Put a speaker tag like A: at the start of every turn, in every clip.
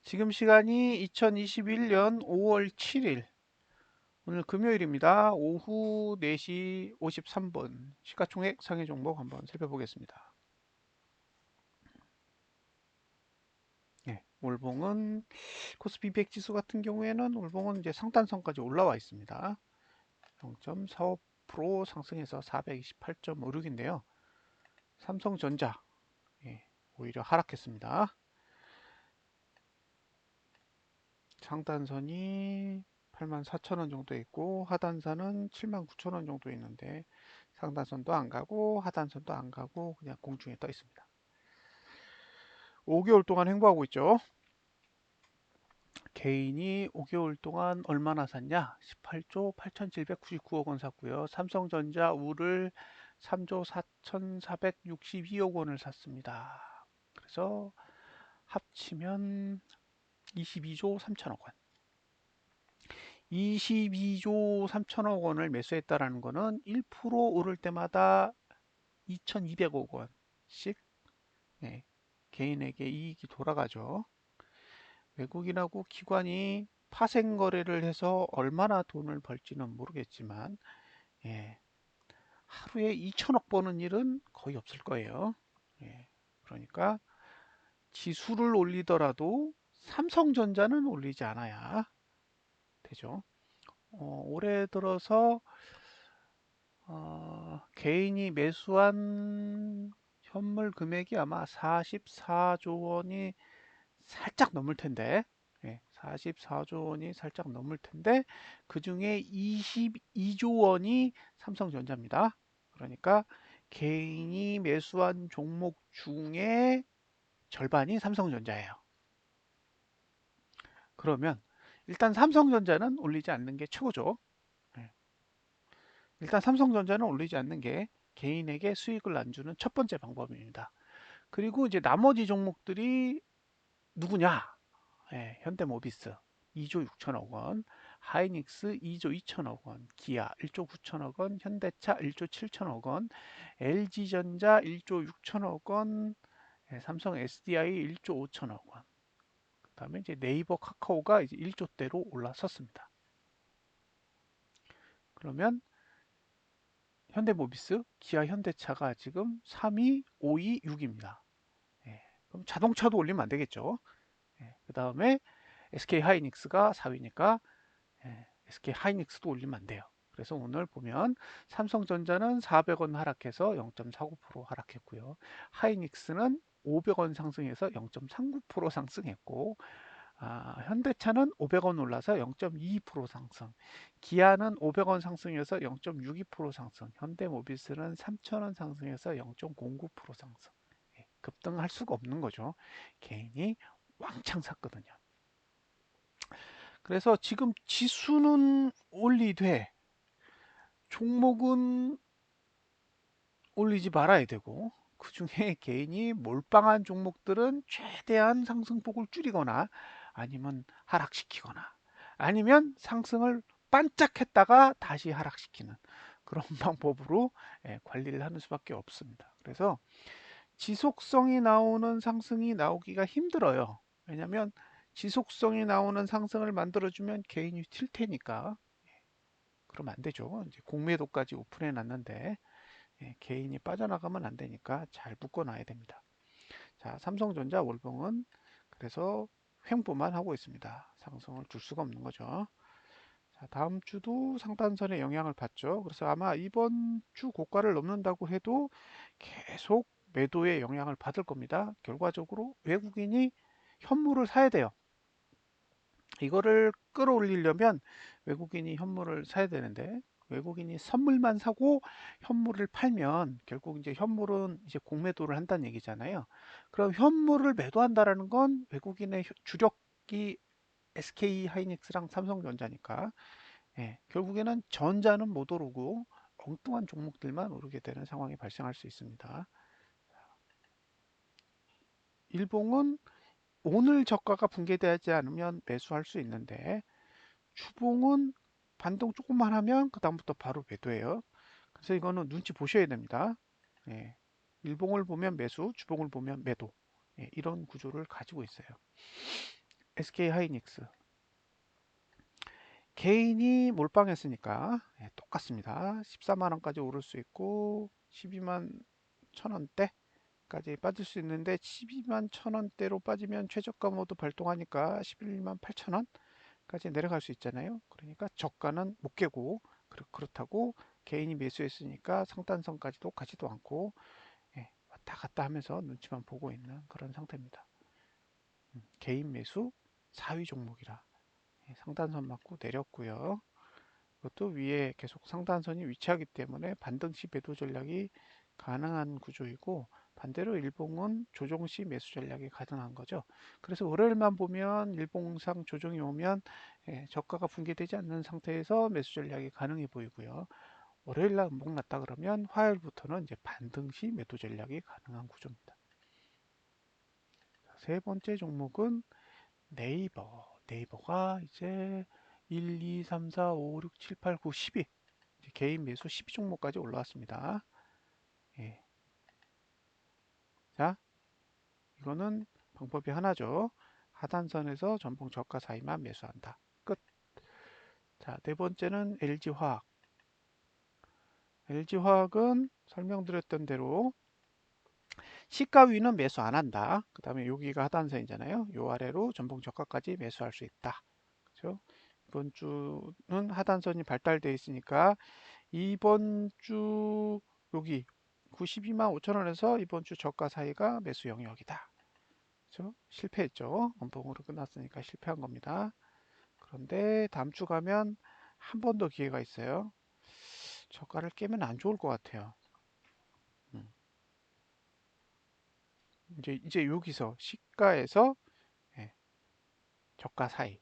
A: 지금 시간이 2021년 5월 7일, 오늘 금요일입니다. 오후 4시 53분, 시가총액 상해 종목 한번 살펴보겠습니다. 네, 올봉은 코스피 200 지수 같은 경우에는 올봉은 이제 상단선까지 올라와 있습니다. 0.45% 상승해서 428.56인데요. 삼성전자, 예, 오히려 하락했습니다. 상단선이 84,000원 정도 있고 하단선은 79,000원 정도 있는데 상단선도 안 가고 하단선도 안 가고 그냥 공중에 떠 있습니다. 5개월 동안 행보하고 있죠. 개인이 5개월 동안 얼마나 샀냐? 18조 8,799억 원 샀고요. 삼성전자 우를 3조 4,462억 원을 샀습니다. 그래서 합치면 22조 3천억 원. 22조 3천억 원을 매수했다라는 거는 1% 오를 때마다 2,200억 원씩 개인에게 이익이 돌아가죠. 외국인하고 기관이 파생 거래를 해서 얼마나 돈을 벌지는 모르겠지만 예, 하루에 2천억 버는 일은 거의 없을 거예요. 그러니까 지수를 올리더라도 삼성전자는 올리지 않아야 되죠. 올해 들어서 개인이 매수한 현물 금액이 아마 44조 원이 살짝 넘을 텐데, 44조 원이 살짝 넘을 텐데, 그 중에 22조 원이 삼성전자입니다. 그러니까 개인이 매수한 종목 중에 절반이 삼성전자예요. 그러면 일단 삼성전자는 올리지 않는 게 최고죠. 예. 일단 삼성전자는 올리지 않는 게 개인에게 수익을 안 주는 첫 번째 방법입니다. 그리고 이제 나머지 종목들이 누구냐? 현대모비스 2조 6천억 원, 하이닉스 2조 2천억 원, 기아 1조 9천억 원, 현대차 1조 7천억 원, LG전자 1조 6천억 원, 삼성 SDI 1조 5천억 원. 그다음에 이제 네이버 카카오가 이제 1조대로 올라섰습니다. 그러면 현대모비스, 기아, 현대차가 지금 3위, 5위, 6위입니다. 그럼 자동차도 올리면 안 되겠죠. 그 다음에 SK 하이닉스가 4위니까 SK 하이닉스도 올리면 안 돼요. 그래서 오늘 보면 삼성전자는 400원 하락해서 0.49% 하락했고요. 하이닉스는 500원 상승해서 0.39% 상승했고 현대차는 500원 올라서 0.22% 상승, 기아는 500원 상승해서 0.62% 상승, 현대모비스는 3,000원 상승해서 0.09% 상승. 급등할 수가 없는 거죠. 개인이 왕창 샀거든요. 그래서 지금 지수는 올리되 종목은 올리지 말아야 되고 그 중에 개인이 몰빵한 종목들은 최대한 상승폭을 줄이거나 아니면 하락시키거나 아니면 상승을 반짝했다가 다시 하락시키는 그런 방법으로 관리를 하는 수밖에 없습니다. 그래서 지속성이 나오는 상승이 나오기가 힘들어요. 왜냐하면 지속성이 나오는 상승을 만들어주면 개인이 튈 테니까 그러면 안 되죠. 이제 공매도까지 오픈해 놨는데 개인이 빠져나가면 안 되니까 잘 묶어놔야 됩니다. 자, 삼성전자 월봉은 그래서 횡보만 하고 있습니다. 상승을 줄 수가 없는 거죠. 자, 다음 주도 상단선의 영향을 받죠. 그래서 아마 이번 주 고가를 넘는다고 해도 계속 매도의 영향을 받을 겁니다. 결과적으로 외국인이 현물을 사야 돼요. 이거를 끌어올리려면 외국인이 현물을 사야 되는데 외국인이 선물만 사고 현물을 팔면 결국 이제 현물은 이제 공매도를 한다는 얘기잖아요. 그럼 현물을 매도한다라는 건 외국인의 주력이 SK 하이닉스랑 삼성전자니까 결국에는 전자는 못 오르고 엉뚱한 종목들만 오르게 되는 상황이 발생할 수 있습니다. 일봉은 오늘 저가가 붕괴되지 않으면 매수할 수 있는데 주봉은 반등 조금만 하면 그 다음부터 바로 매도예요. 그래서 이거는 눈치 보셔야 됩니다. 일봉을 보면 매수, 주봉을 보면 매도. 이런 구조를 가지고 있어요. SK 하이닉스. 개인이 몰빵했으니까 똑같습니다. 14만 원까지 오를 수 있고 12만 1,000원대까지 빠질 수 있는데 12만 1,000원대로 빠지면 최저가 모드 발동하니까 11만 8,000원까지 내려갈 수 있잖아요. 그러니까 저가는 못 깨고 그렇다고 개인이 매수했으니까 상단선까지도 가지도 않고 왔다 갔다 하면서 눈치만 보고 있는 그런 상태입니다. 개인 매수 4위 종목이라 상단선 맞고 내렸고요. 그것도 위에 계속 상단선이 위치하기 때문에 반등시 매도 전략이 가능한 구조이고 반대로 일봉은 조정시 매수 전략이 가능한 거죠. 그래서 월요일만 보면 일봉상 조정이 오면 저가가 붕괴되지 않는 상태에서 매수 전략이 가능해 보이고요. 월요일날 음봉 났다 그러면 화요일부터는 이제 반등시 매도 전략이 가능한 구조입니다. 세 번째 종목은 네이버. 네이버가 이제 1, 2, 3, 4, 5, 6, 7, 8, 9, 10위. 이제 개인 매수 12종목까지 올라왔습니다. 예. 자, 이거는 방법이 하나죠. 하단선에서 전봉 저가 사이만 매수한다. 끝. 자, 네 번째는 LG화학. LG화학은 설명드렸던 대로 시가 위는 매수 안 한다. 그 다음에 여기가 하단선이잖아요. 요 아래로 전봉 저가까지 매수할 수 있다. 그죠? 이번 주는 하단선이 발달되어 있으니까 이번 주 여기 92만 5천 원에서 이번 주 저가 사이가 매수 영역이다. 그죠? 실패했죠. 원봉으로 끝났으니까 실패한 겁니다. 그런데 다음 주 가면 한 번 더 기회가 있어요. 저가를 깨면 안 좋을 것 같아요. 음. 이제 여기서 시가에서 예, 저가 사이가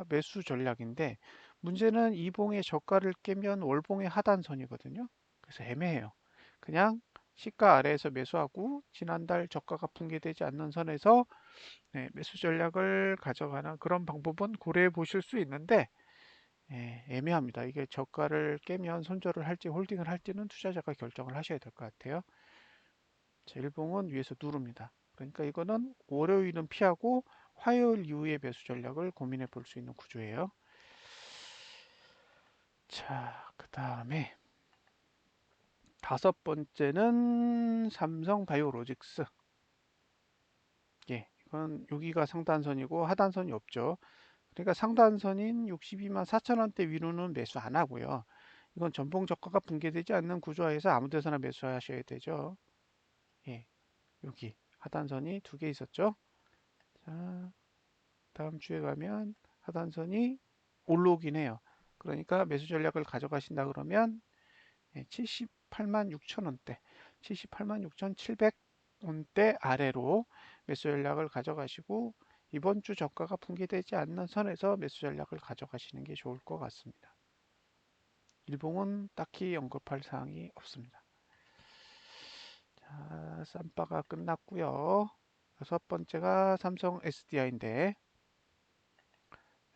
A: 매수 전략인데 문제는 이봉의 저가를 깨면 월봉의 하단선이거든요. 그래서 애매해요. 그냥 시가 아래에서 매수하고 지난달 저가가 붕괴되지 않는 선에서 매수 전략을 가져가는 그런 방법은 고려해 보실 수 있는데 애매합니다. 이게 저가를 깨면 손절을 할지 홀딩을 할지는 투자자가 결정을 하셔야 될 것 같아요. 자, 일봉은 위에서 누릅니다. 그러니까 이거는 월요일은 피하고 화요일 이후에 매수 전략을 고민해 볼 수 있는 구조예요. 자, 그 다음에 다섯 번째는 삼성바이오로직스. 예, 이건 여기가 상단선이고 하단선이 없죠. 그러니까 상단선인 62만 4천 원대 위로는 매수 안 하고요. 이건 전봉 저가가 붕괴되지 않는 구조화에서 아무 데서나 매수하셔야 되죠. 예, 여기 하단선이 두 개 있었죠. 자, 다음 주에 가면 하단선이 올라오긴 해요. 그러니까 매수 전략을 가져가신다 그러면 78만 6천 원대, 78만 6,700원대 아래로 매수 전략을 가져가시고 이번 주 저가가 붕괴되지 않는 선에서 매수 전략을 가져가시는 게 좋을 것 같습니다. 일봉은 딱히 언급할 사항이 없습니다. 자, 쌈바가 끝났고요. 여섯 번째가 삼성 SDI인데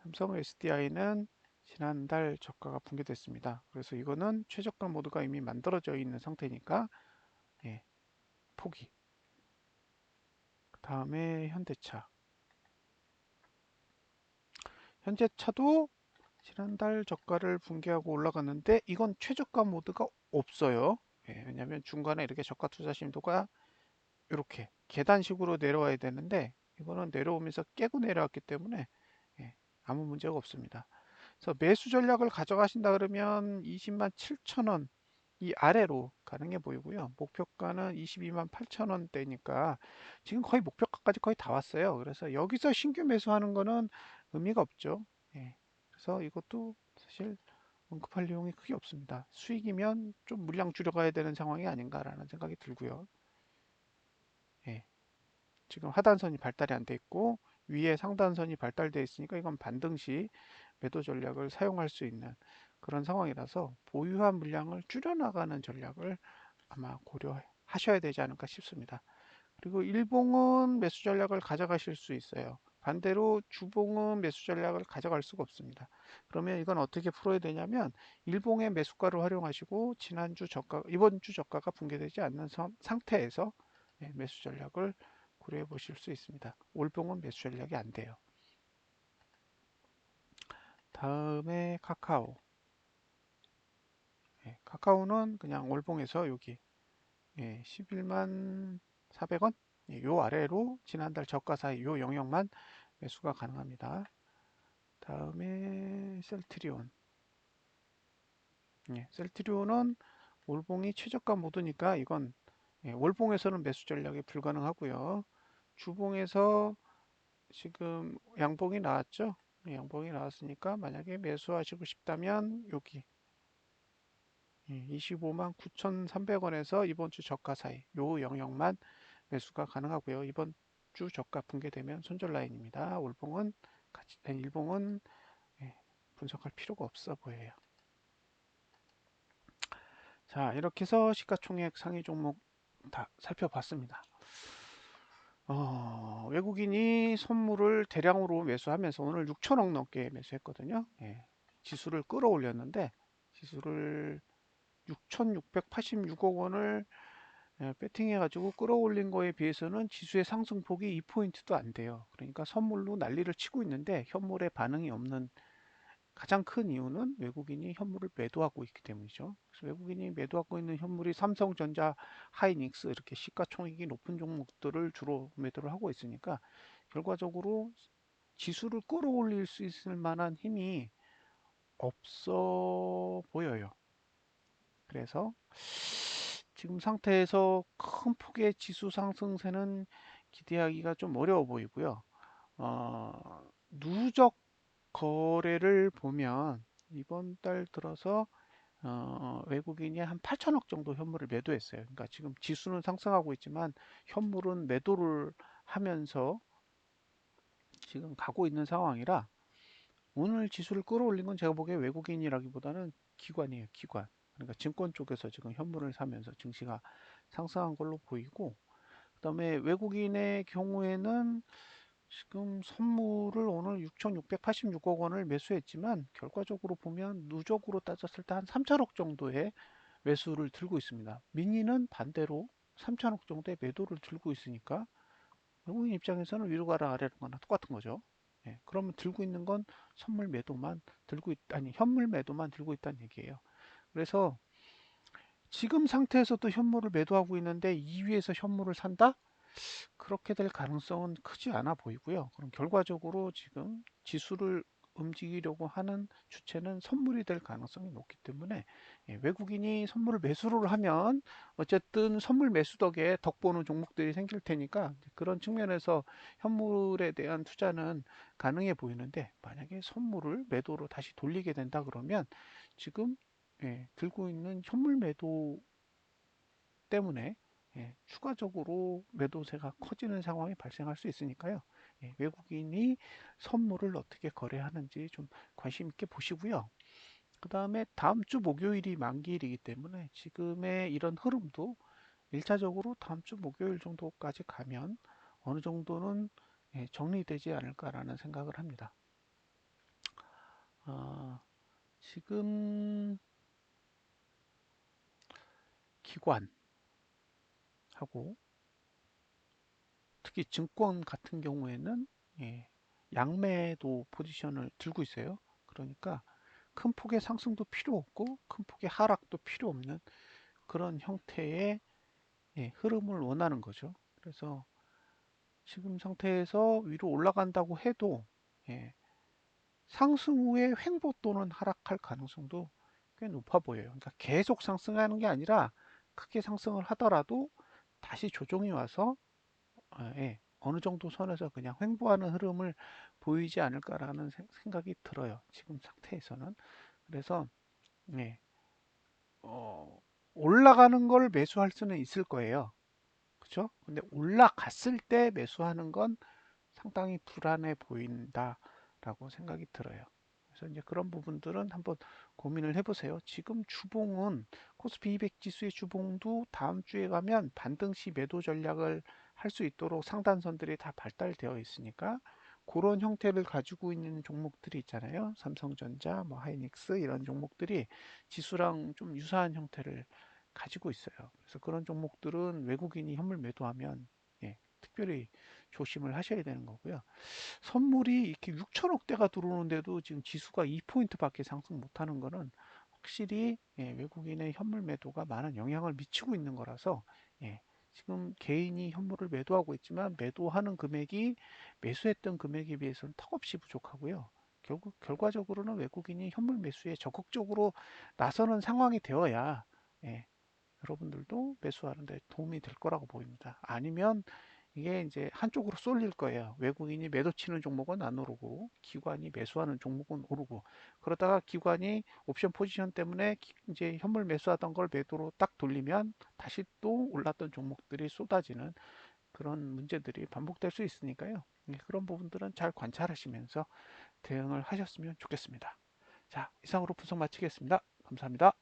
A: 삼성 SDI는 지난달 저가가 붕괴됐습니다. 그래서 이거는 최저가 모드가 이미 만들어져 있는 상태니까 예, 포기. 그 다음에 현대차. 현대차도 지난달 저가를 붕괴하고 올라갔는데 이건 최저가 모드가 없어요. 왜냐하면 중간에 이렇게 저가 투자 심도가 이렇게 계단식으로 내려와야 되는데 이거는 내려오면서 깨고 내려왔기 때문에 예, 아무 문제가 없습니다. 그래서 매수 전략을 가져가신다 그러면 20만 7천 원 이 아래로 가능해 보이고요. 목표가는 22만 8천 원대니까 지금 거의 목표가까지 거의 다 왔어요. 그래서 여기서 신규 매수하는 거는 의미가 없죠. 예. 그래서 이것도 사실 언급할 내용이 크게 없습니다. 수익이면 좀 물량 줄여가야 되는 상황이 아닌가라는 생각이 들고요. 예. 지금 하단선이 발달이 안 돼 있고 위에 상단선이 발달되어 있으니까 이건 반등시 매도 전략을 사용할 수 있는 그런 상황이라서 보유한 물량을 줄여나가는 전략을 아마 고려하셔야 되지 않을까 싶습니다. 그리고 일봉은 매수 전략을 가져가실 수 있어요. 반대로 주봉은 매수 전략을 가져갈 수가 없습니다. 그러면 이건 어떻게 풀어야 되냐면 일봉의 매수가를 활용하시고 지난주 저가, 이번 주 저가가 붕괴되지 않는 상태에서 매수 전략을 고려해 보실 수 있습니다. 월봉은 매수 전략이 안 돼요. 다음에 카카오. 예, 카카오는 그냥 월봉에서 여기 11만 400원? 요 아래로 지난달 저가 사이 요 영역만 매수가 가능합니다. 다음에 셀트리온. 셀트리온은 월봉이 최저가 모드니까 이건 월봉에서는 매수 전략이 불가능하고요. 주봉에서 지금 양봉이 나왔죠? 양봉이 나왔으니까 만약에 매수하시고 싶다면 여기 25만 9,300원에서 이번 주 저가 사이 요 영역만 매수가 가능하고요. 이번 주 저가 붕괴되면 손절 라인입니다. 월봉은 일봉은 분석할 필요가 없어 보여요. 자, 이렇게 해서 시가총액 상위 종목 다 살펴봤습니다. 외국인이 선물을 대량으로 매수하면서 오늘 6천억 넘게 매수했거든요. 지수를 끌어올렸는데 지수를 6,686억 원을 배팅해가지고 끌어올린 거에 비해서는 지수의 상승폭이 2포인트도 안 돼요. 그러니까 선물로 난리를 치고 있는데 현물에 반응이 없는 가장 큰 이유는 외국인이 현물을 매도하고 있기 때문이죠. 그래서 외국인이 매도하고 있는 현물이 삼성전자, 하이닉스 이렇게 시가총액이 높은 종목들을 주로 매도를 하고 있으니까 결과적으로 지수를 끌어올릴 수 있을 만한 힘이 없어 보여요. 그래서 지금 상태에서 큰 폭의 지수 상승세는 기대하기가 좀 어려워 보이고요. 누적 거래를 보면 이번 달 들어서 외국인이 한 8천억 정도 현물을 매도했어요. 그러니까 지금 지수는 상승하고 있지만 현물은 매도를 하면서 지금 가고 있는 상황이라 오늘 지수를 끌어올린 건 제가 보기에 외국인이라기보다는 기관이에요, 기관. 그러니까 증권 쪽에서 지금 현물을 사면서 증시가 상승한 걸로 보이고, 그다음에 외국인의 경우에는 지금 선물을 오늘 6,686억 원을 매수했지만 결과적으로 보면 누적으로 따졌을 때 한 3천억 정도의 매수를 들고 있습니다. 민니는 반대로 3천억 정도의 매도를 들고 있으니까 외국인 입장에서는 위로 가라 아래로 가나 똑같은 거죠. 그러면 들고 있는 건 선물 매도만 아니 현물 매도만 들고 있다는 얘기예요. 그래서 지금 상태에서도 현물을 매도하고 있는데 2위에서 현물을 산다? 그렇게 될 가능성은 크지 않아 보이고요. 그럼 결과적으로 지금 지수를 움직이려고 하는 주체는 선물이 될 가능성이 높기 때문에 외국인이 선물을 매수를 하면 어쨌든 선물 매수 덕에 덕보는 종목들이 생길 테니까 그런 측면에서 현물에 대한 투자는 가능해 보이는데 만약에 선물을 매도로 다시 돌리게 된다 그러면 지금 들고 있는 현물 매도 때문에 추가적으로 매도세가 커지는 상황이 발생할 수 있으니까요. 외국인이 선물을 어떻게 거래하는지 좀 관심 있게 보시고요. 그 다음에 다음 주 목요일이 만기일이기 때문에 지금의 이런 흐름도 1차적으로 다음 주 목요일 정도까지 가면 어느 정도는 정리되지 않을까라는 생각을 합니다. 지금 기관하고 특히 증권 같은 경우에는 양매도 포지션을 들고 있어요. 그러니까 큰 폭의 상승도 필요 없고 큰 폭의 하락도 필요 없는 그런 형태의 흐름을 원하는 거죠. 그래서 지금 상태에서 위로 올라간다고 해도 상승 후에 횡보 또는 하락할 가능성도 꽤 높아 보여요. 그러니까 계속 상승하는 게 아니라 크게 상승을 하더라도 다시 조정이 와서 어느 정도 선에서 그냥 횡보하는 흐름을 보이지 않을까라는 생각이 들어요. 지금 상태에서는. 그래서 네, 올라가는 걸 매수할 수는 있을 거예요. 그렇죠? 근데 올라갔을 때 매수하는 건 상당히 불안해 보인다라고 생각이 들어요. 그래서 이제 그런 부분들은 한번 고민을 해보세요. 지금 주봉은 코스피 200 지수의 주봉도 다음 주에 가면 반등시 매도 전략을 할 수 있도록 상단선들이 다 발달되어 있으니까 그런 형태를 가지고 있는 종목들이 있잖아요. 삼성전자, 뭐 하이닉스 이런 종목들이 지수랑 좀 유사한 형태를 가지고 있어요. 그래서 그런 종목들은 외국인이 현물 매도하면 특별히 조심을 하셔야 되는 거고요. 선물이 이렇게 6천억 대가 들어오는데도 지금 지수가 2포인트밖에 상승 못하는 거는 확실히 외국인의 현물 매도가 많은 영향을 미치고 있는 거라서 지금 개인이 현물을 매도하고 있지만 매도하는 금액이 매수했던 금액에 비해서는 턱없이 부족하고요. 결국 결과적으로는 외국인이 현물 매수에 적극적으로 나서는 상황이 되어야 예, 여러분들도 매수하는 데 도움이 될 거라고 보입니다. 아니면 이게 이제 한쪽으로 쏠릴 거예요. 외국인이 매도 치는 종목은 안 오르고 기관이 매수하는 종목은 오르고 그러다가 기관이 옵션 포지션 때문에 이제 현물 매수하던 걸 매도로 딱 돌리면 다시 또 올랐던 종목들이 쏟아지는 그런 문제들이 반복될 수 있으니까요. 그런 부분들은 잘 관찰하시면서 대응을 하셨으면 좋겠습니다. 자, 이상으로 분석 마치겠습니다. 감사합니다.